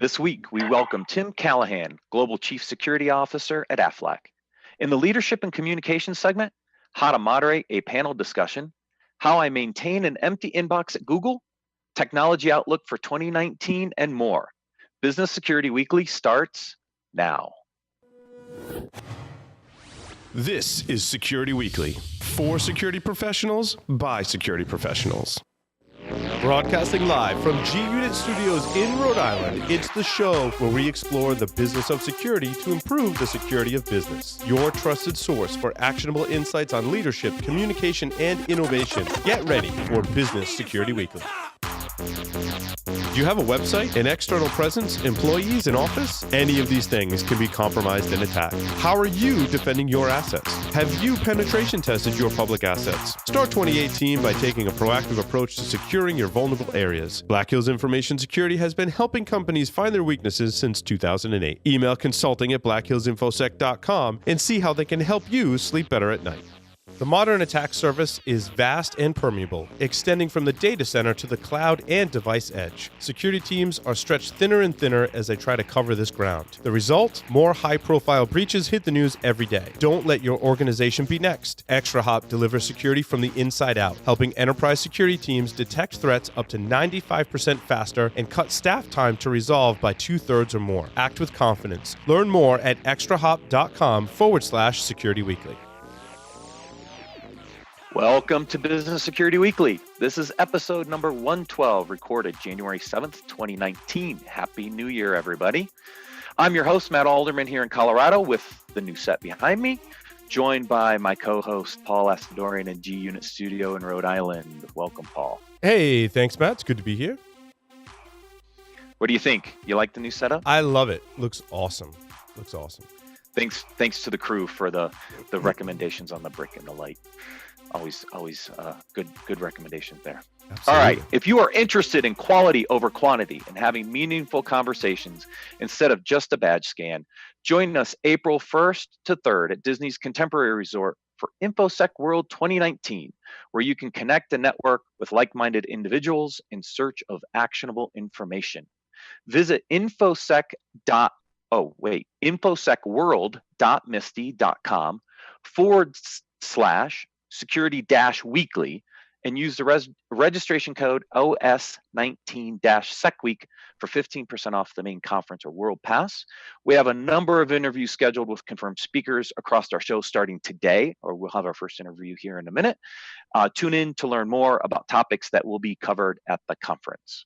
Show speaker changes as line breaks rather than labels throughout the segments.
This week, we welcome Tim Callahan, Global Chief Security Officer at Aflac. In the Leadership and Communications segment, how to moderate a panel discussion, how I maintain an empty inbox at Google, technology outlook for 2019, and more. Business Security Weekly starts now.
This is Security Weekly, for security professionals, by security professionals. Broadcasting live from G-Unit Studios in Rhode Island, it's the show where we explore the business of security to improve the security of business. Your trusted source for actionable insights on leadership, communication, and innovation. Get ready for Business Security Weekly. Do you have a website, an external presence, employees, an office? Any of these things can be compromised and attacked. How are you defending your assets? Have you penetration tested your public assets? Start 2018 by taking a proactive approach to securing your vulnerable areas. Black Hills Information Security has been helping companies find their weaknesses since 2008. Email consulting at blackhillsinfosec.com and see how they can help you sleep better at night. The modern attack surface is vast and permeable, extending from the data center to the cloud and device edge. Security teams are stretched thinner and thinner as they try to cover this ground. The result? More high-profile breaches hit the news every day. Don't let your organization be next. ExtraHop delivers security from the inside out, helping enterprise security teams detect threats up to 95% faster and cut staff time to resolve by 2/3 or more. Act with confidence. Learn more at extrahop.com/Security Weekly.
Welcome to Business Security Weekly. This is episode number 112, recorded January 7th, 2019. Happy New Year, everybody. I'm your host, Matt Alderman, here in Colorado with the new set behind me, joined by my co-host, Paul Astadorian in G-Unit Studio in Rhode Island. Welcome, Paul.
Hey, thanks, Matt. It's good to be here.
What do you think? You like the new setup?
I love it. Looks awesome.
Thanks to the crew for the recommendations on the brick and the light. Always good recommendations there.
Absolutely.
All right. If you are interested in quality over quantity and having meaningful conversations instead of just a badge scan, join us April 1st to 3rd at Disney's Contemporary Resort for InfoSec World 2019, where you can connect and network with like-minded individuals in search of actionable information. Visit infosec.world.misty.com/security-weekly and use the registration code OS19-SecWeek for 15% off the main conference or World Pass. We have a number of interviews scheduled with confirmed speakers across our show starting today, or we'll have our first interview here in a minute. Tune in to learn more about topics that will be covered at the conference.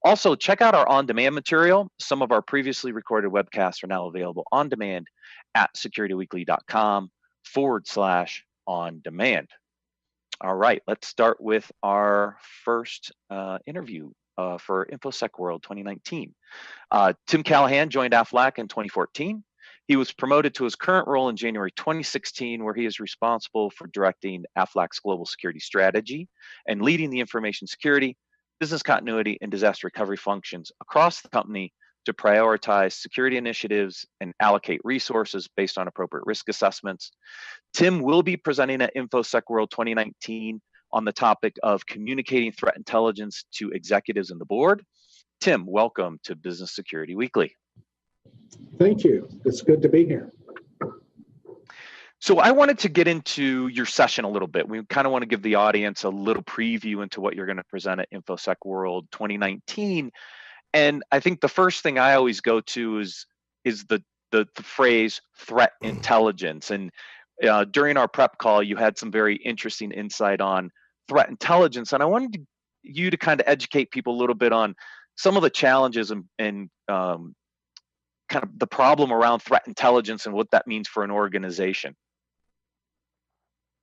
Also, check out our on-demand material. Some of our previously recorded webcasts are now available on demand at securityweekly.com/on-demand. All right, let's start with our first interview for InfoSec World 2019. Tim Callahan joined Aflac in 2014. He was promoted to his current role in January 2016, where he is responsible for directing Aflac's global security strategy and leading the information security, business continuity, and disaster recovery functions across the company to prioritize security initiatives and allocate resources based on appropriate risk assessments. Tim will be presenting at InfoSec World 2019 on the topic of communicating threat intelligence to executives and the board. Tim, welcome to Business Security Weekly.
Thank you. It's good to be here.
So I wanted to get into your session a little bit. We kind of want to give the audience a little preview into what you're going to present at InfoSec World 2019. And I think the first thing I always go to is the phrase threat intelligence. And during our prep call, you had some very interesting insight on threat intelligence. And I wanted you to kind of educate people a little bit on some of the challenges and kind of the problem around threat intelligence and what that means for an organization.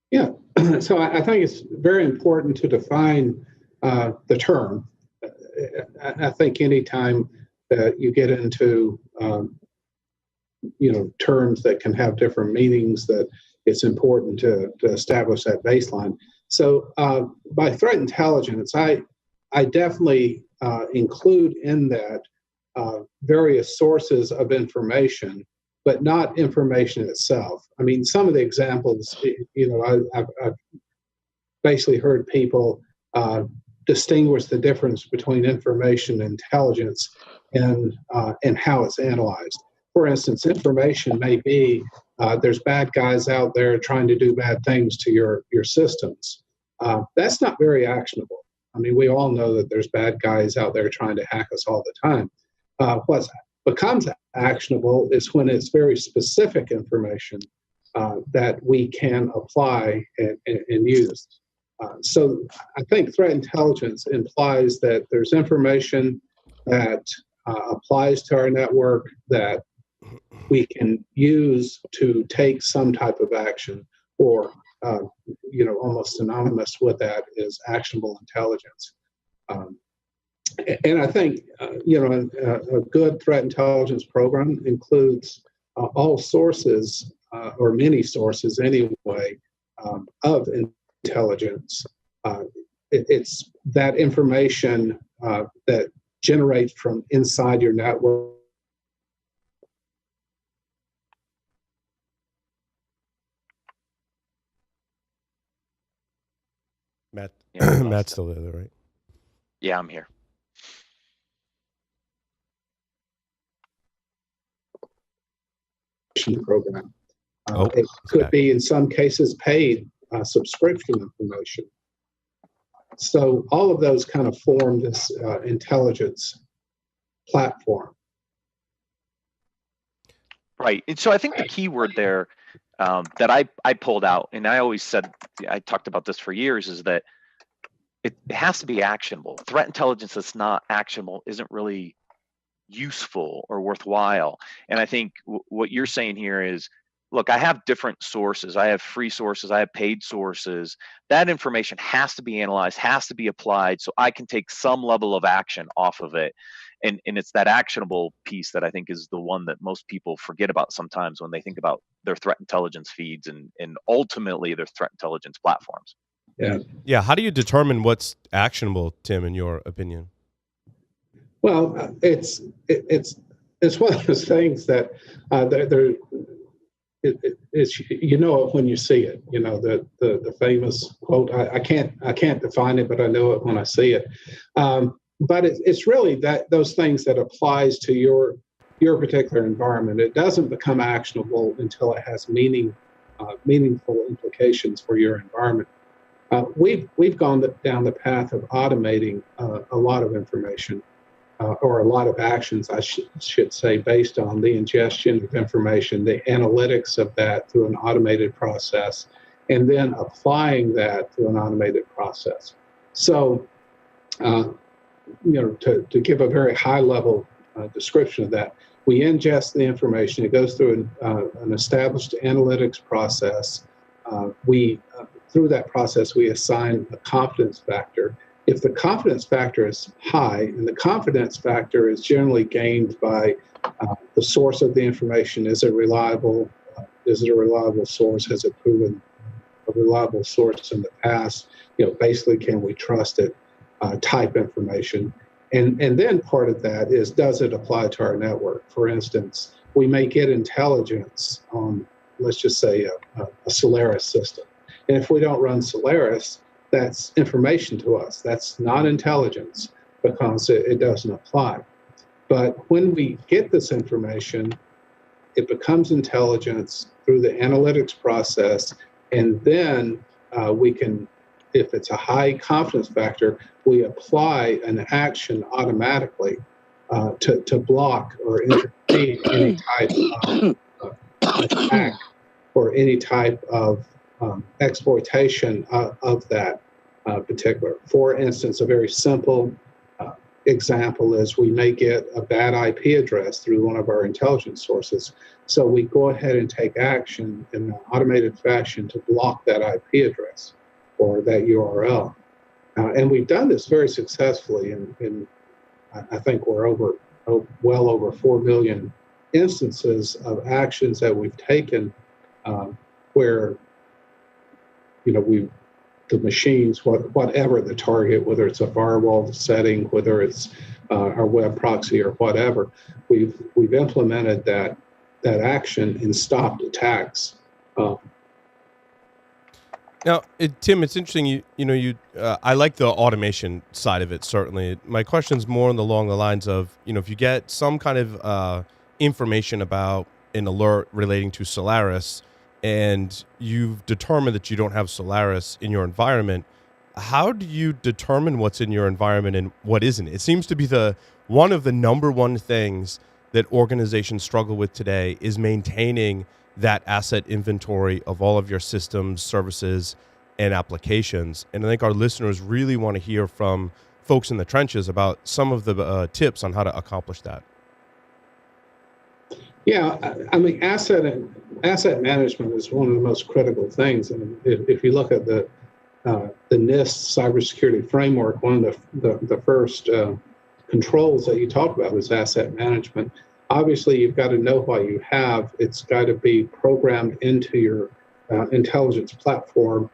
Yeah, so I think it's very important to define the term. I think anytime that you get into terms that can have different meanings, that it's important to establish that baseline. So by threat intelligence, I definitely include in that various sources of information, but not information itself. I mean, some of the examples, I've basically heard people distinguish the difference between information and intelligence in how it's analyzed. For instance, information may be there's bad guys out there trying to do bad things to your systems. That's not very actionable. I mean, we all know that there's bad guys out there trying to hack us all the time. What becomes actionable is when it's very specific information that we can apply and use. So I think threat intelligence implies that there's information that applies to our network that we can use to take some type of action, or almost synonymous with that is actionable intelligence. And I think a good threat intelligence program includes all sources or many sources anyway of intelligence. It's that information that generates from inside your network.
Matt,
Yeah,
Matt's still there, right?
Yeah, I'm here.
Program. It could be, in some cases, paid subscription information. So all of those kind of form this intelligence platform.
Right. And so I think the key word there that I pulled out, and I always said, I talked about this for years, is that it has to be actionable. Threat intelligence that's not actionable isn't really useful or worthwhile. And I think what you're saying here is, look, I have different sources. I have free sources. I have paid sources. That information has to be analyzed, has to be applied, so I can take some level of action off of it. And it's that actionable piece that I think is the one that most people forget about sometimes when they think about their threat intelligence feeds and ultimately their threat intelligence platforms.
Yeah. How do you determine what's actionable, Tim, in your opinion?
Well, it's one of those things that it's you know it when you see it. You know, the famous quote. I can't define it, but I know it when I see it. But it's really those things that applies to your particular environment. It doesn't become actionable until it has meaningful implications for your environment. We've gone down the path of automating a lot of information. Or a lot of actions, I should say, based on the ingestion of information, the analytics of that through an automated process, and then applying that through an automated process. So, to give a very high-level description of that, we ingest the information. It goes through an established analytics process. Through that process, we assign a confidence factor. If the confidence factor is high, and the confidence factor is generally gained by the source of the information, is it reliable? Is it a reliable source? Has it proven a reliable source in the past? Basically, can we trust it? Type information. And then part of that is, does it apply to our network? For instance, we may get intelligence on, let's just say, a Solaris system. And if we don't run Solaris, that's information to us. That's not intelligence because it doesn't apply. But when we get this information, it becomes intelligence through the analytics process. And then we can, if it's a high confidence factor, we apply an action automatically to block or intervene any type of attack or any type of exploitation of that particular. For instance, a very simple example is we may get a bad IP address through one of our intelligence sources. So we go ahead and take action in an automated fashion to block that IP address or that URL. And we've done this very successfully. And I think we're well over 4 million instances of actions that we've taken where the machines, whatever the target, whether it's a firewall setting, whether it's our web proxy or whatever, we've implemented that action and stopped attacks.
Now, Tim, it's interesting. I like the automation side of it. Certainly, my question's more along the lines of, if you get some kind of information about an alert relating to Solaris, and you've determined that you don't have Solaris in your environment, how do you determine what's in your environment and what isn't? It seems to be one of the number one things that organizations struggle with today is maintaining that asset inventory of all of your systems, services, and applications. And I think our listeners really want to hear from folks in the trenches about some of the tips on how to accomplish that.
Yeah, I mean, asset management is one of the most critical things. And if you look at the NIST cybersecurity framework, one of the first controls that you talk about is asset management. Obviously, you've got to know what you have. It's got to be programmed into your intelligence platform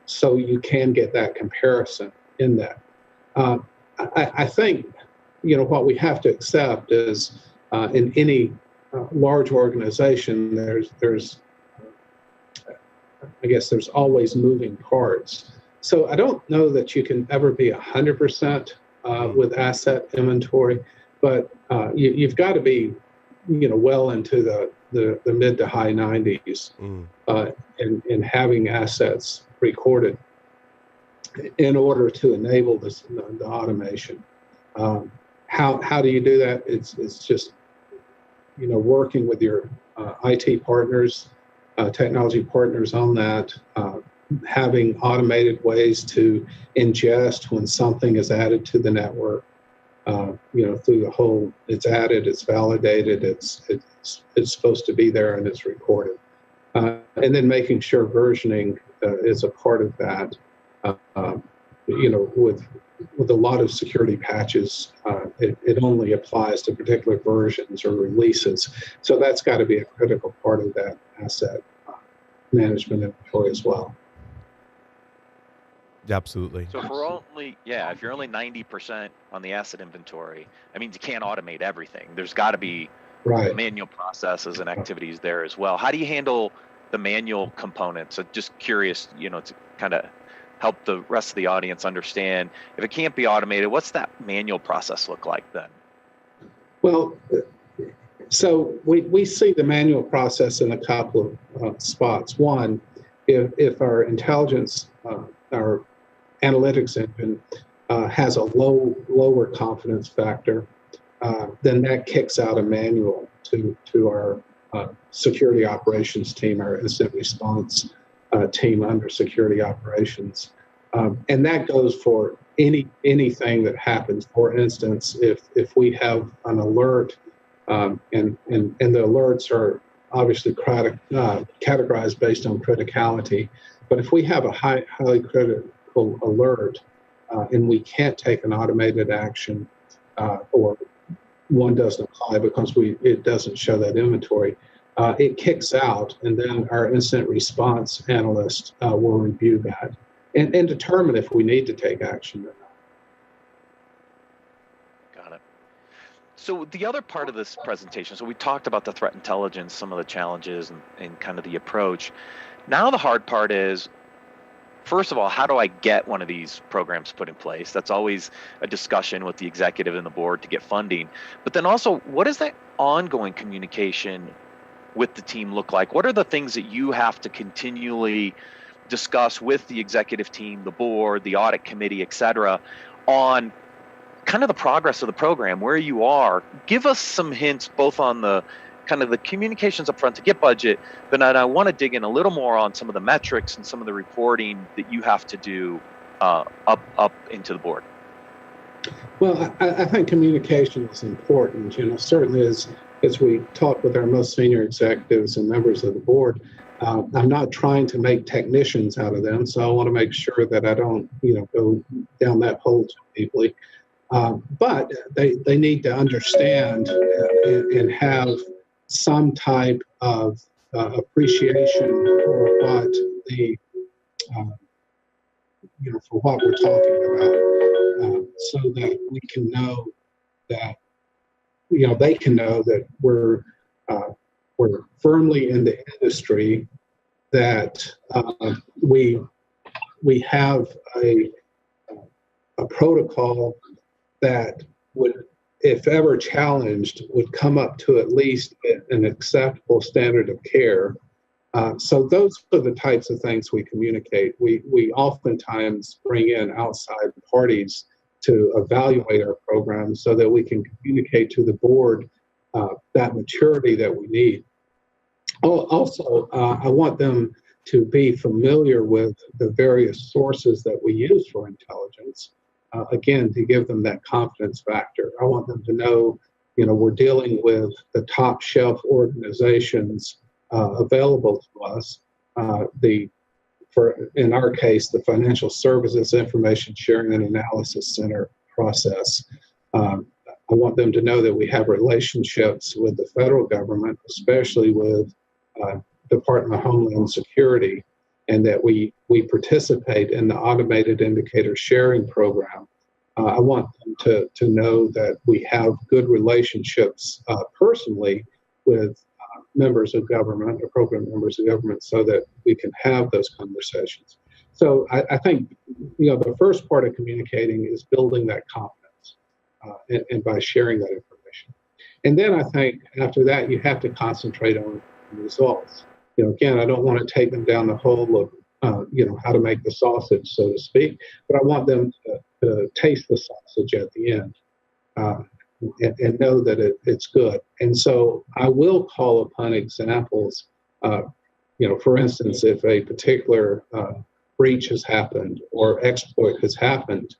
so you can get that comparison in that. I think, what we have to accept is in any large organization, there's always moving parts. So I don't know that you can ever be 100% with asset inventory, but you've got to be, well into the mid to high 90s in having assets recorded in order to enable the automation. How do you do that? It's just, working with your IT partners, technology partners on that, having automated ways to ingest when something is added to the network. Through the whole, it's added, it's validated, it's supposed to be there, and it's recorded. And then making sure versioning is a part of that. With a lot of security patches, it only applies to particular versions or releases. So that's got to be a critical part of that asset management inventory as well.
Absolutely.
So if you're only 90% on the asset inventory, I mean, you can't automate everything. There's got to be manual processes and activities there as well. How do you handle the manual components? So just curious, to kind of help the rest of the audience understand, if it can't be automated, what's that manual process look like then?
Well, so we see the manual process in a couple of spots. One, if our intelligence, our analytics engine has a lower confidence factor, then that kicks out a manual to our security operations team, our incident response team under security operations. And that goes for anything that happens. For instance, if we have an alert, and the alerts are obviously categorized based on criticality, but if we have a highly critical alert and we can't take an automated action, or one doesn't apply because it doesn't show that inventory, it kicks out, and then our incident response analyst will review that and determine if we need to take action or not.
Got it. So the other part of this presentation, so we talked about the threat intelligence, some of the challenges and kind of the approach. Now the hard part is, first of all, how do I get one of these programs put in place? That's always a discussion with the executive and the board to get funding. But then also, what does that ongoing communication with the team look like? What are the things that you have to continually discuss with the executive team, the board, the audit committee, et cetera, on kind of the progress of the program, where you are? Give us some hints both on the kind of the communications up front to get budget, but I want to dig in a little more on some of the metrics and some of the reporting that you have to do up into the board.
Well, I think communication is important. Certainly as we talk with our most senior executives and members of the board, I'm not trying to make technicians out of them, so I want to make sure that I don't, go down that hole too deeply. But they need to understand and have some type of appreciation for what for what we're talking about, so that we can know that, they can know that we're firmly in the industry, that we have a protocol that would, if ever challenged, would come up to at least an acceptable standard of care. So those are the types of things we communicate. We oftentimes bring in outside parties to evaluate our program so that we can communicate to the board that maturity that we need. Also, I want them to be familiar with the various sources that we use for intelligence. Again, to give them that confidence factor. I want them to know, we're dealing with the top shelf organizations available to us. In our case, the Financial Services Information Sharing and Analysis Center process. I want them to know that we have relationships with the federal government, especially with Department of Homeland Security, and that we participate in the automated indicator sharing program. I want them to know that we have good relationships personally with members of government or program members of government so that we can have those conversations. So I think, the first part of communicating is building that confidence and by sharing that information. And then I think after that, you have to concentrate on results. Again, I don't want to take them down the hole of, how to make the sausage, so to speak, but I want them to taste the sausage at the end and know that it's good. And so I will call upon examples, for instance, if a particular breach has happened or exploit has happened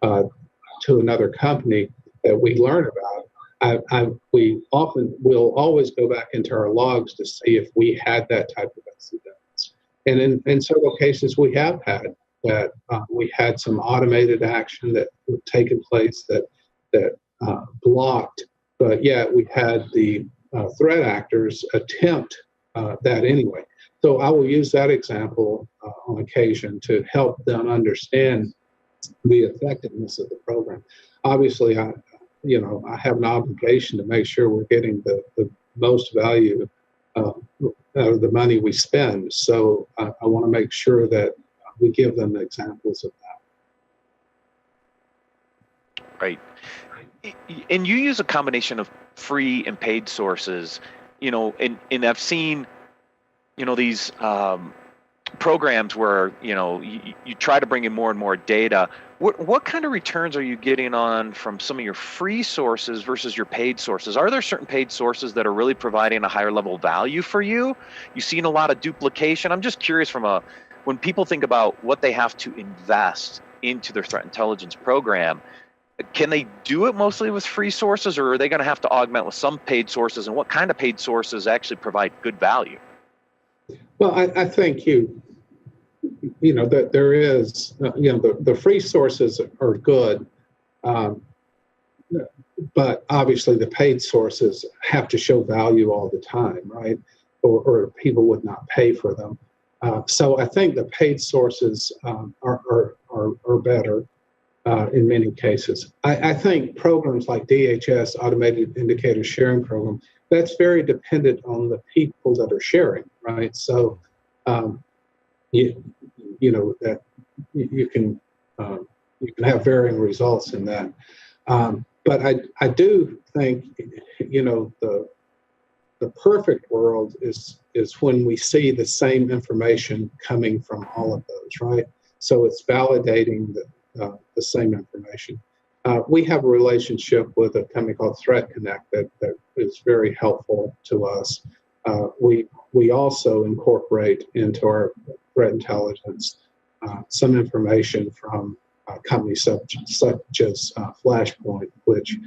to another company that we learn about, we often will always go back into our logs to see if we had that type of incident. And in several cases, we have had that. We had some automated action that had taken place that blocked, but yet we had the threat actors attempt that anyway. So I will use that example on occasion to help them understand the effectiveness of the program. Obviously, I have an obligation to make sure we're getting the most value out of the money we spend. So I want to make sure that we give them examples of that.
Right. And you use a combination of free and paid sources, and I've seen, these programs where, you try to bring in more and more data. What kind of returns are you getting on from some of your free sources versus your paid sources? Are there certain paid sources that are really providing a higher level of value for you? You've seen a lot of duplication. I'm just curious when people think about what they have to invest into their threat intelligence program, can they do it mostly with free sources, or are they going to have to augment with some paid sources? And what kind of paid sources actually provide good value?
Well, I think that there is, the free sources are good, but obviously the paid sources have to show value all the time, right? Or people would not pay for them. So I think the paid sources are better in many cases. I think programs like DHS, Automated Indicator Sharing Program, that's very dependent on the people that are sharing, right? So that you can have varying results in that. But I do think the perfect world is when we see the same information coming from all of those, right? So it's validating the same information. We have a relationship with a company called Threat Connect that is very helpful to us. We also incorporate into our threat intelligence some information from companies such as Flashpoint, which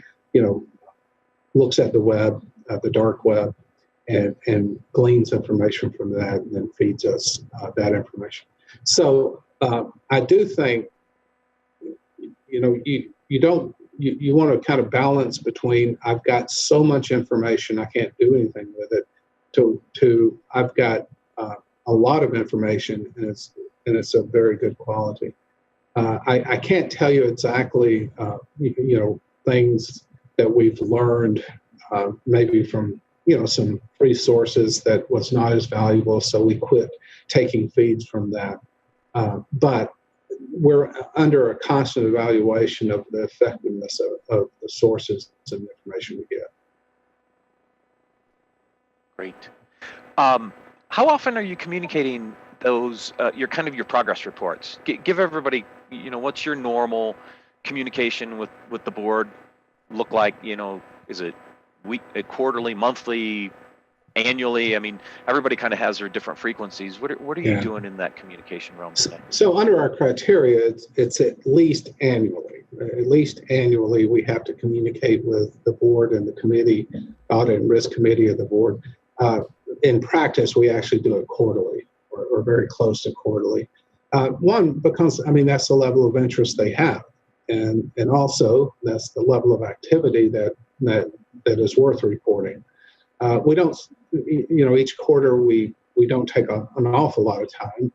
looks at the web, the dark web, and gleans information from that, and then feeds us that information. So I do think you want to kind of balance between I've got so much information I can't do anything with it to I've got a lot of information and it's of very good quality. I can't tell you exactly things that we've learned maybe from some free sources that was not as valuable, so we quit taking feeds from that. But we're under a constant evaluation of the effectiveness of the sources and information we get.
Great. How often are you communicating those, your progress reports? Give everybody, what's your normal communication with the board look like? Is it quarterly, monthly, annually? I mean, everybody kind of has their different frequencies. What are you doing in that communication realm today?
So under our criteria, it's at least annually. At least annually, we have to communicate with the board and the committee, audit and risk committee of the board. In practice, we actually do it quarterly or very close to quarterly. One, because, that's the level of interest they have. And also, that's the level of activity that is worth reporting. We don't, each quarter we don't take an awful lot of time,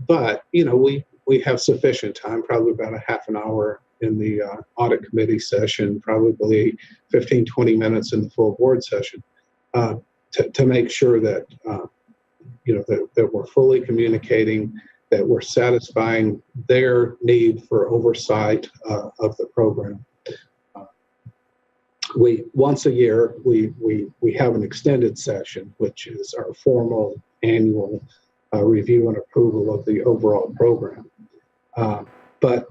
but we have sufficient time, probably about a half an hour in the audit committee session, probably 15, 20 minutes in the full board session, to make sure that that we're fully communicating, that we're satisfying their need for oversight of the program. Once a year, we have an extended session, which is our formal annual review and approval of the overall program. But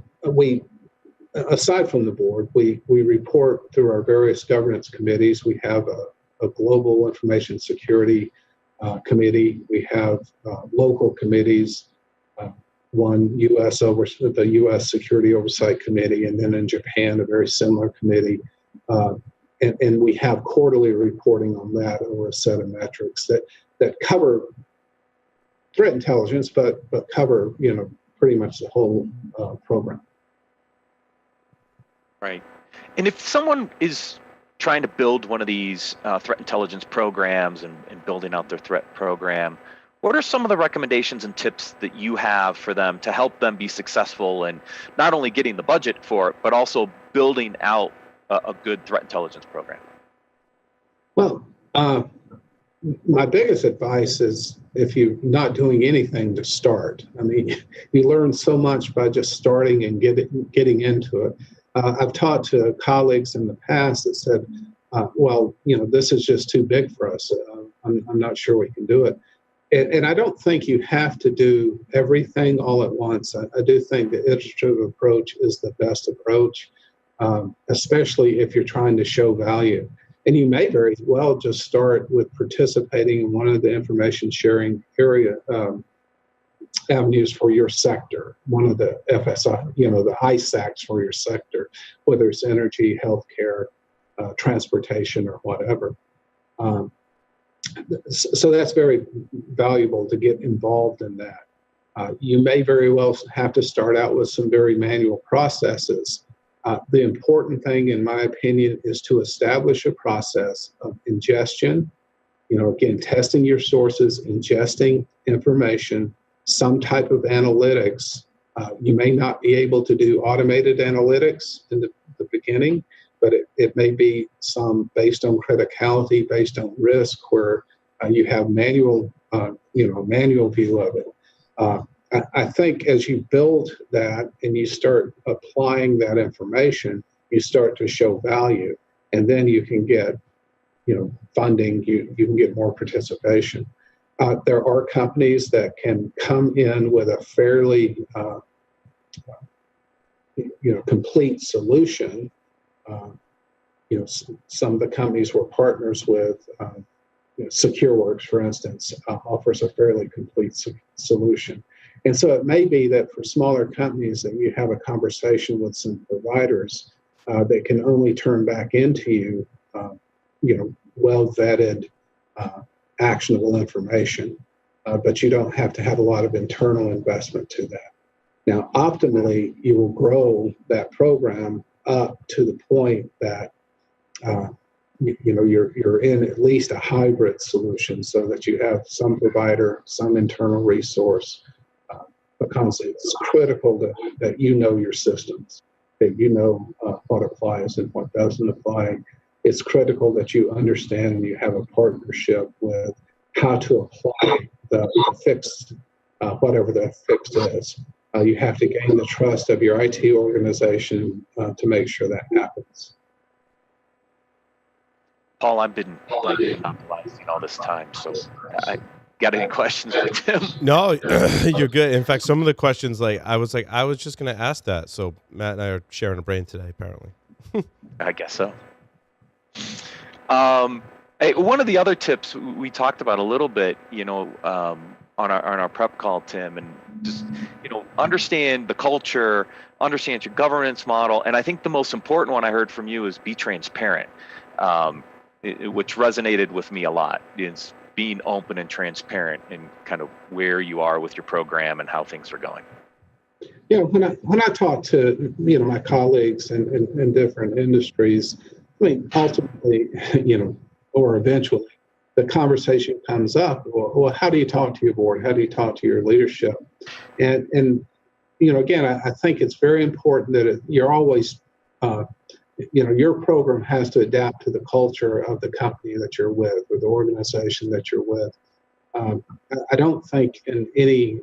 aside from the board, we report through our various governance committees. We have a global information security committee. We have local committees. One the U.S. Security Oversight Committee, and then in Japan, a very similar committee. And we have quarterly reporting on that over a set of metrics that cover threat intelligence, but cover pretty much the whole program.
Right. And if someone is trying to build one of these threat intelligence programs and building out their threat program, what are some of the recommendations and tips that you have for them to help them be successful in not only getting the budget for it, but also building out a good threat intelligence program?
Well, my biggest advice is if you're not doing anything, to start. You learn so much by just starting and getting into it. I've talked to colleagues in the past that said, this is just too big for us. I'm not sure we can do it. And I don't think you have to do everything all at once. I do think the iterative approach is the best approach, especially if you're trying to show value. And you may very well just start with participating in one of the information sharing area avenues for your sector, one of the FSI, the ISACs for your sector, whether it's energy, healthcare, transportation, or whatever. So that's very valuable to get involved in that. You may very well have to start out with some very manual processes. The important thing, in my opinion, is to establish a process of ingestion. Again, testing your sources, ingesting information, some type of analytics. You may not be able to do automated analytics in the beginning, but it may be some based on criticality, based on risk, where you have manual view of it. I think as you build that and you start applying that information, you start to show value, and then you can get, funding. You can get more participation. There are companies that can come in with a fairly, complete solution. Some of the companies we're partners with, SecureWorks, for instance, offers a fairly complete solution. And so it may be that for smaller companies that you have a conversation with some providers that can only turn back into you, well-vetted, actionable information, but you don't have to have a lot of internal investment to that. Now, optimally, you will grow that program up to the point that you're in at least a hybrid solution, so that you have some provider, some internal resource, because it's critical that you know your systems, that you know what applies and what doesn't apply. it's critical that you understand and you have a partnership with how to apply the fix, whatever the fix is. You have to gain the trust of your IT organization to make sure that happens.
Paul, I've been monopolizing all this time, so I got any questions for Tim?
No, you're good. In fact, some of the questions, I was just going to ask that. So Matt and I are sharing a brain today, apparently.
I guess so. Hey, one of the other tips we talked about a little bit, on our prep call, Tim, and just understand the culture, understand your governance model, and I think the most important one I heard from you is be transparent, which resonated with me a lot. Is being open and transparent and kind of where you are with your program and how things are going.
Yeah, when I talk to my colleagues in different industries, I mean, ultimately, or eventually, the conversation comes up. Well, how do you talk to your board? How do you talk to your leadership? And again, I think it's very important that you're always, your program has to adapt to the culture of the company that you're with or the organization that you're with. I don't think in any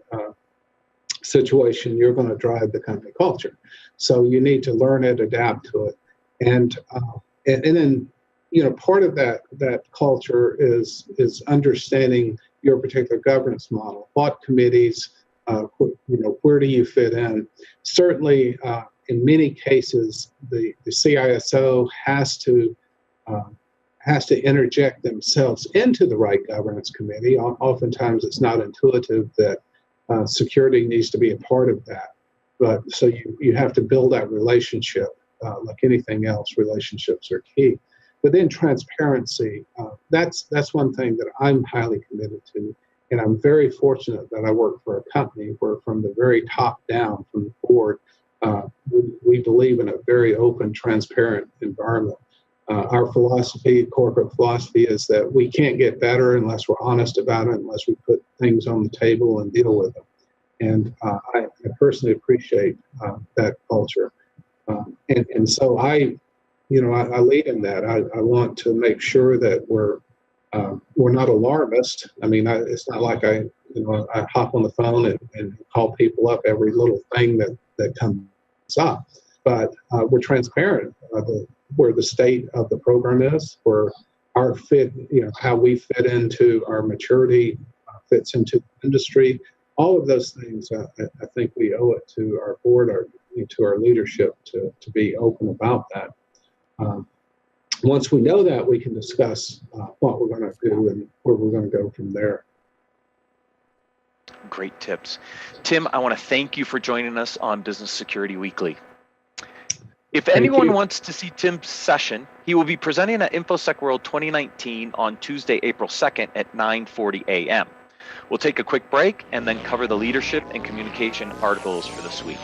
situation you're going to drive the company culture. So you need to learn it, adapt to it, and then part of that culture is understanding your particular governance model. What committees, where do you fit in? Certainly, in many cases, the CISO has to interject themselves into the right governance committee. Oftentimes, it's not intuitive that security needs to be a part of that. But so you have to build that relationship. Like anything else, relationships are key. But then transparency, that's one thing that I'm highly committed to. And I'm very fortunate that I work for a company where from the very top down, from the board, we believe in a very open, transparent environment. Our corporate philosophy is that we can't get better unless we're honest about it, unless we put things on the table and deal with them. And I personally appreciate that culture. And so I lead in that. I want to make sure that we're not alarmist. I mean, it's not like I hop on the phone and call people up every little thing that comes up. But we're transparent where the state of the program is, where our fit, how we fit into our maturity, fits into the industry. All of those things, I think we owe it to our board, to our leadership to be open about that. Once we know that, we can discuss what we're going to do and where we're going to go from there.
Great tips. Tim, I want to thank you for joining us on Business Security Weekly. If anyone wants to see Tim's session, he will be presenting at InfoSec World 2019 on Tuesday, April 2nd at 9:40 a.m. We'll take a quick break and then cover the leadership and communication articles for this week.